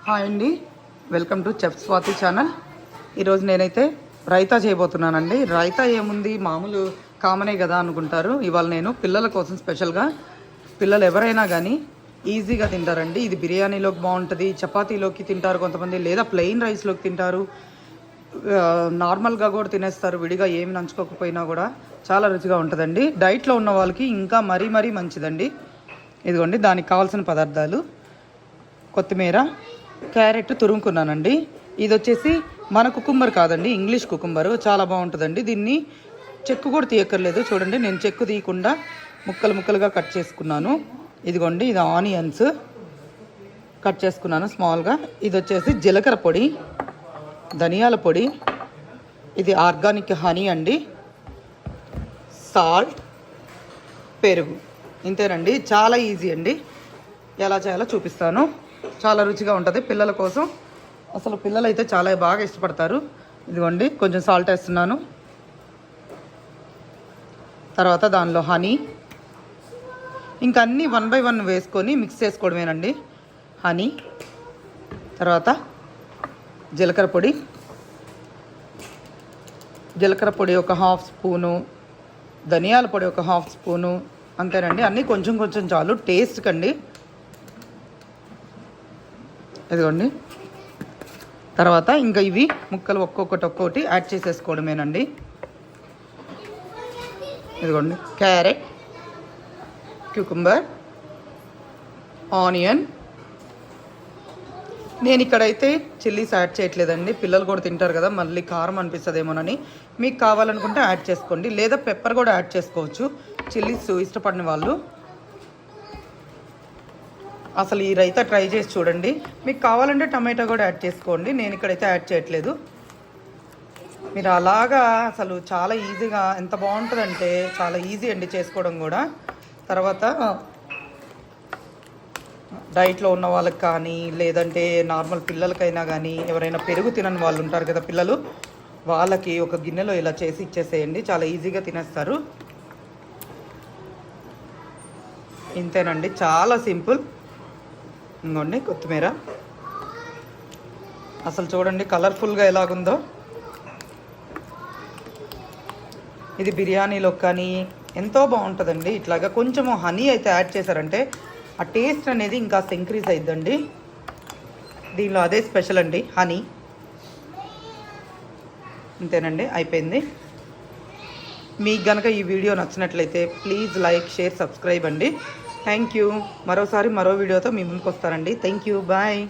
Hi అండి, welcome to chef Swathi channel. ఈరోజు నేనైతే రైతా చేయబోతున్నానండి. రైతా ఏముంది, మామూలు కామనే కదా అనుకుంటారు. ఇవాళ నేను పిల్లల కోసం స్పెషల్గా, పిల్లలు ఎవరైనా కానీ ఈజీగా తింటారండి. ఇది బిర్యానీలోకి బాగుంటుంది, చపాతీలోకి తింటారు కొంతమంది, లేదా ప్లెయిన్ రైస్లోకి తింటారు, నార్మల్గా కూడా తినేస్తారు. విడిగా ఏమి నంచుకోకపోయినా కూడా చాలా రుచిగా ఉంటుందండి. డైట్లో ఉన్న వాళ్ళకి ఇంకా మరీ మంచిదండి. ఇదిగోండి దానికి కావాల్సిన పదార్థాలు: కొత్తిమీర, క్యారెట్ తురుముకున్నానండి. ఇది వచ్చేసి మన కుకుంబర్ కాదండి, ఇంగ్లీష్ కుకుంబరు. చాలా బాగుంటుందండి. దీన్ని చెక్కు కూడా తీయక్కర్లేదు. చూడండి, నేను చెక్కు తీయకుండా ముక్కలుగా కట్ చేసుకున్నాను. ఇదిగోండి, ఇది ఆనియన్స్ కట్ చేసుకున్నాను స్మాల్గా. ఇది వచ్చేసి జీలకర్ర పొడి, ధనియాల పొడి, ఇది ఆర్గానిక్ హనీ అండి, సాల్ట్, పెరుగు. ఇంతేనండి, చాలా ఈజీ అండి. ఎలా చేయాలో చూపిస్తాను. చాలా రుచిగా ఉంటుంది పిల్లల కోసం. అసలు పిల్లలు అయితే చాలా బాగా ఇష్టపడతారు. ఇదిగోండి, కొంచెం సాల్ట్ వేస్తున్నాను. తర్వాత దానిలో హనీ, ఇంకా అన్నీ 1 by 1 వేసుకొని మిక్స్ చేసుకోవడమేనండి. హనీ, తర్వాత జీలకర్ర పొడి ఒక 1/2 స్పూను, ధనియాల పొడి ఒక 1/2 స్పూను. అంతేనండి, అన్నీ కొంచెం చాలు టేస్ట్కి అండి. ఇదిగోండి, తర్వాత ఇంకా ఇవి ముక్కలు ఒక్కొక్కటి యాడ్ చేసేసుకోవడమేనండి. ఇదిగోండి, క్యారెట్, క్యూకుంబర్, ఆనియన్. నేను ఇక్కడైతే చిల్లీస్ యాడ్ చేయట్లేదండి. పిల్లలు కూడా తింటారు కదా, మళ్ళీ కారం అనిపిస్తుందేమోనని. మీకు కావాలనుకుంటే యాడ్ చేసుకోండి, లేదా పెప్పర్ కూడా యాడ్ చేసుకోవచ్చు చిల్లీస్ ఇష్టపడిన వాళ్ళు. అసలు ఈ రైతా ట్రై చేసి చూడండి. మీకు కావాలంటే టమాటో కూడా యాడ్ చేసుకోండి. నేను ఇక్కడైతే యాడ్ చేయట్లేదు. మీరు అలాగా అసలు చాలా ఈజీగా, ఎంత బాగుంటుందంటే చాలా ఈజీ అండి చేసుకోవడం కూడా. తర్వాత డైట్లో ఉన్న వాళ్ళకి కానీ, లేదంటే నార్మల్ పిల్లలకైనా కానీ, ఎవరైనా పెరుగు తినని వాళ్ళు ఉంటారు కదా పిల్లలు, వాళ్ళకి ఒక గిన్నెలో ఇలా చేసి ఇచ్చేసేయండి. చాలా ఈజీగా తినేస్తారు. ఇంతేనండి, చాలా సింపుల్. ఇంకోండి కొత్తిమీర. అసలు చూడండి కలర్ఫుల్గా ఎలాగుందో. ఇది బిర్యానీలో కానీ ఎంతో బాగుంటుందండి. ఇట్లాగా కొంచెం హనీ అయితే యాడ్ చేశారంటే ఆ టేస్ట్ అనేది ఇంకా ఇంక్రీజ్ అయిద్దండి. దీనిలో అదే స్పెషల్ అండి, హనీ. అంతేనండి, అయిపోయింది. మీకు కనుక ఈ వీడియో నచ్చినట్లయితే ప్లీజ్ లైక్, షేర్, సబ్స్క్రైబ్ అండి. Thank you. మరో వీడియోతో మీ ముందుకు వస్తానండి. Thank you, bye.